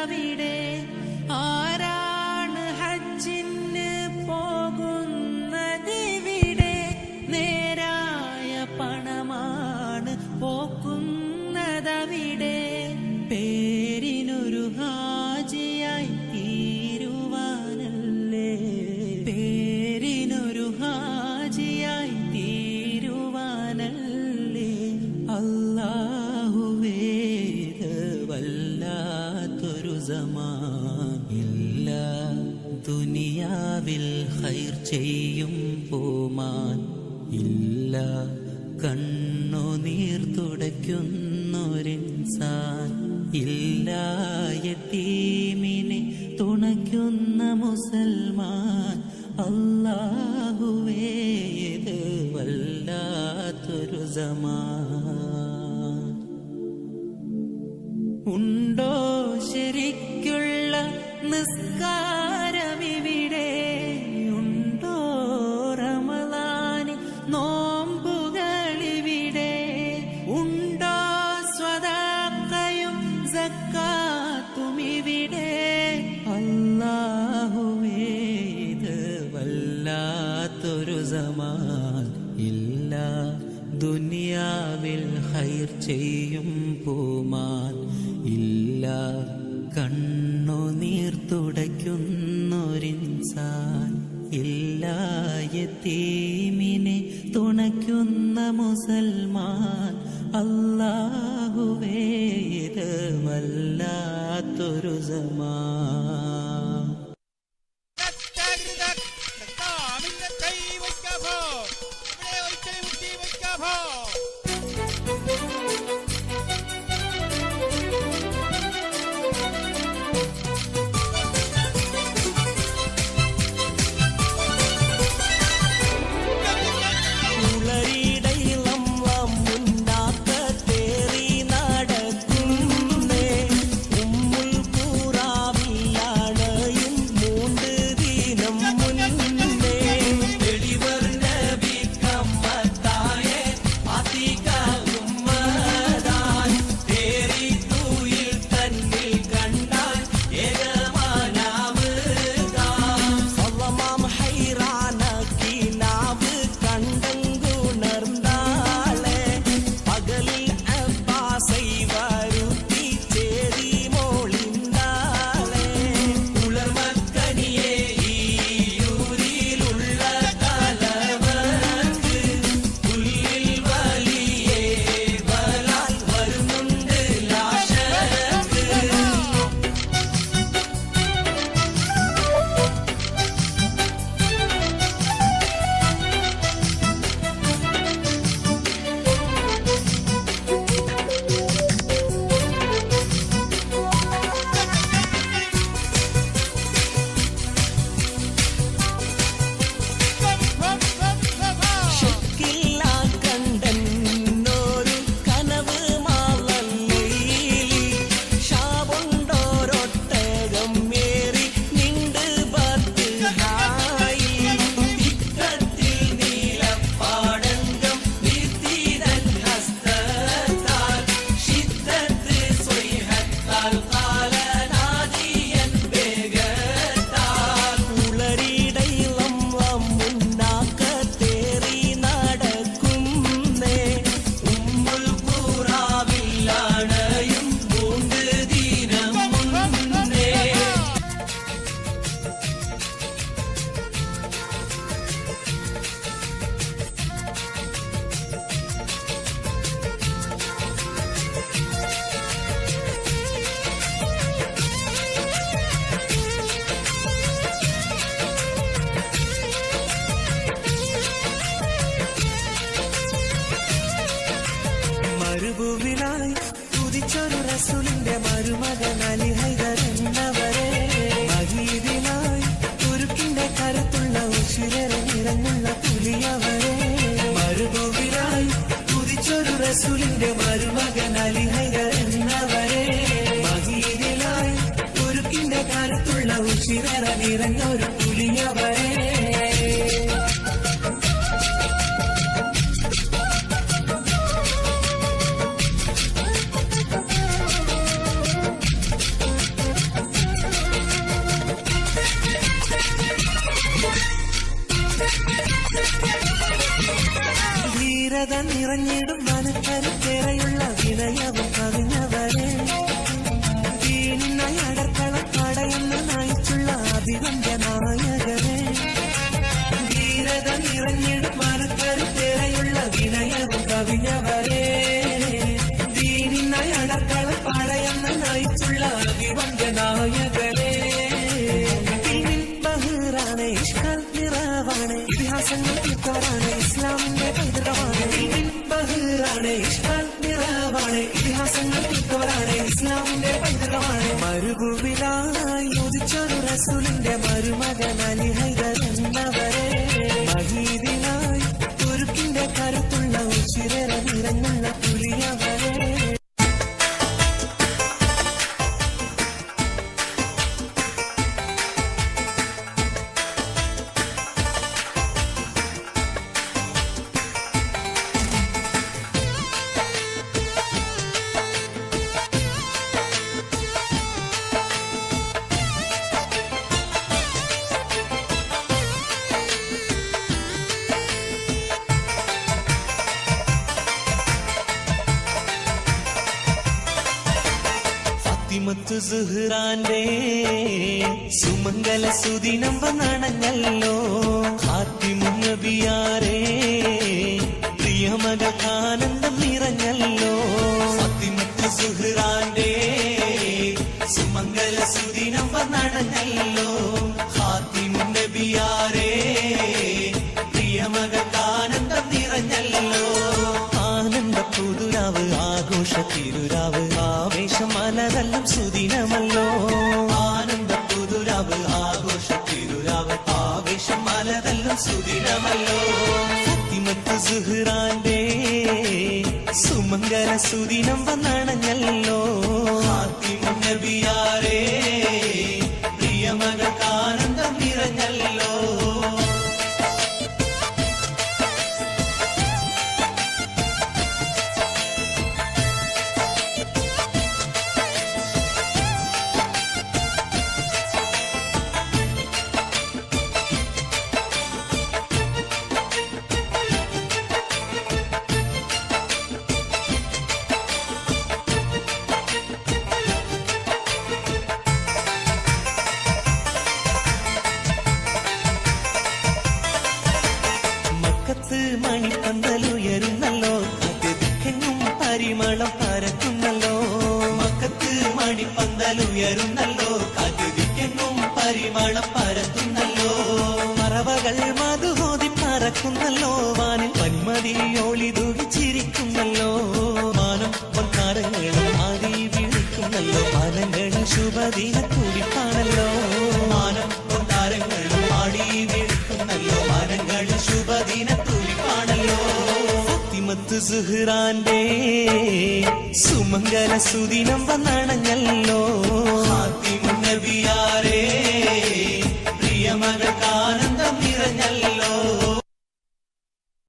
പോകുന്നതവിടെ? ആരാണ് ഹജ്ജിന് പോകുന്നതിവിടെ? നേരായ പണമാണ് പോക്കുന്നതവിടെ? പേരിനൊരു ഹാജിയായി തീരുവാനല്ലേ? പേരിനൊരു ഹാജിയായി തീരുവാനല്ലേ? അല്ലാഹുവേദ വല്ലാത്തൊരു സമാൻ ഇല്ല. ദുനിയാവിൽ ഖൈർ ചെയ്യും പൂമാൻ ഇല്ല. കണ്ണുനീർ തുടയ്ക്കുന്നൊരിൻസാൻ ഇല്ല. യതീമിനെ തുണയ്ക്കുന്ന മുസൽമാൻ അല്ലാഹുവേദ വല്ലാത്തൊരു സമാൻ. ഉണ്ടോ ശരിക്കുള്ള നിസ്കാരമിവിടെ? ഉണ്ടോ റമളാനി നോമ്പുകളിവിടെ? ഉണ്ടോ സ്വദഖയും സക്കാത്തും ഇവിടെ? അല്ലാഹുവേദ വല്ലാത്തൊരു സമാൻ ഇല്ല. ദുനിയാവിൽ ഖൈർ ചെയ്യും പൂമാൻ ഇല്ല. കണ്ണുനീർ തുടയ്ക്കുന്നൊരിൻസാൻ ഇല്ല. യതീമിനെ തുണയ്ക്കുന്ന മുസൽമാൻ അല്ലാഹുവേദ വല്ലാത്തൊരു സമാൻ. മരുഭൂവിലായി കുതിച്ചൊരു റസൂലിന്റെ മരുമകൻ അലി ഹൈദർ എന്നവരെ, മഹീദിനായി തുരുക്കിന്റെ കരുത്തുള്ള ഉശിരരെ നിറഞ്ഞുള്ള പുലിയവരെ. മരുഭൂവിലായി കുതിച്ചൊരു റസൂലിന്റെ മരുമകൻ അലി ഹൈദർ എന്നവരെ, മഹീദിനായി തുരുക്കിന്റെ കരുത്തുള്ള ഉശിരരെ നിറഞ്ഞൊരു പുലിയവരെ. പാടയെന്ന് നയിച്ചുള്ള അഭിവന്ദ്യ നായകരെ ബഹ്റാണ് ഇഷ്കാൽ നിറവാണ് ഇതിഹാസങ്ങൾ തീർത്തവരാണ് ഇസ്ലാമിന്റെ പൈതൃകമാണ് ബഹ്റാണ് ഇഷ്കാൽ നിറവാണ് ഇതിഹാസങ്ങൾ തീർത്തവരാണ് ഇസ്ലാമിന്റെ പൈതൃകമാണ് മരുഭൂമിലായി ഉദിച്ചൊരു റസൂലിന്റെ മരുമകൻ അലി ഹൈദർ എന്നവരെ മഹീദിനായി തുരുക്കിന്റെ കരുത്തുള്ള ഉച്ചിരേറെ നിറഞ്ഞുള്ള പുലിയവരെ സുഹ്റാന്റെ സുമംഗല സുദിനം വന്നണഞ്ഞല്ലോ ഹാത്തിമുന്നബിയാരേ പ്രിയമകാനന്ദം നിറഞ്ഞല്ലോ ഫാത്തിമത്ത് സുഹ്റാന്റെ സുമംഗല സുദിനം വന്നണഞ്ഞല്ലോ ഹാത്തിമുന്നബിയാരേ പ്രിയമകാനന്ദം നിറഞ്ഞല്ലോ ആനന്ദ പുതുരാവ് ആഘോഷ തിരുരാവ് ആവേശം മലരെല്ലാം സുദിനമല്ലോ ആനന്ദ പുതുരാവ് ആഘോഷ തിരുരാവ് ആവേശം മലരെല്ലാം സുദിനമല്ലോ ഫാത്തിമത്ത് സുഹ്റാന്റെ സുമംഗല സുദിനം വന്നണഞ്ഞല്ലോ ഫാത്തിമുന്നബിയാരേ പ്രിയമകാനന്ദം നിറഞ്ഞല്ലോ മണിപ്പന്തലുയരുന്നല്ലോ അതിഥിക്കെങ്ങും പരിമളം പരക്കുന്നല്ലോ മക്കത്ത് മണിപ്പന്തലുയരുന്നല്ലോ അതിഥിക്കെങ്ങും പരിമളം പരത്തുന്നല്ലോ പറവകൾ മധുഹോതി പറക്കുന്നല്ലോ വാനിൽ പന്മതിയോളി തൂകിച്ചിരിക്കുന്നല്ലോ മാനം പൊൻകാരങ്ങളും ആദി വിളിക്കുന്നല്ലോ മാനങ്ങളിൽ ശുഭദിന തുടിപ്പാണല്ലോ മാനം പൊൻകാരങ്ങളും ആടി വിളിക്കുന്നല്ലോ മാനങ്ങളിൽ ശുഭദിന തുടിപ്പാണല്ലോ ഫാത്തിമത്ത് സുഹ്റാന്റെ സുമംഗല സുദിനം വന്നണഞ്ഞല്ലോ ഫാത്തിമുന്നബിയാരേ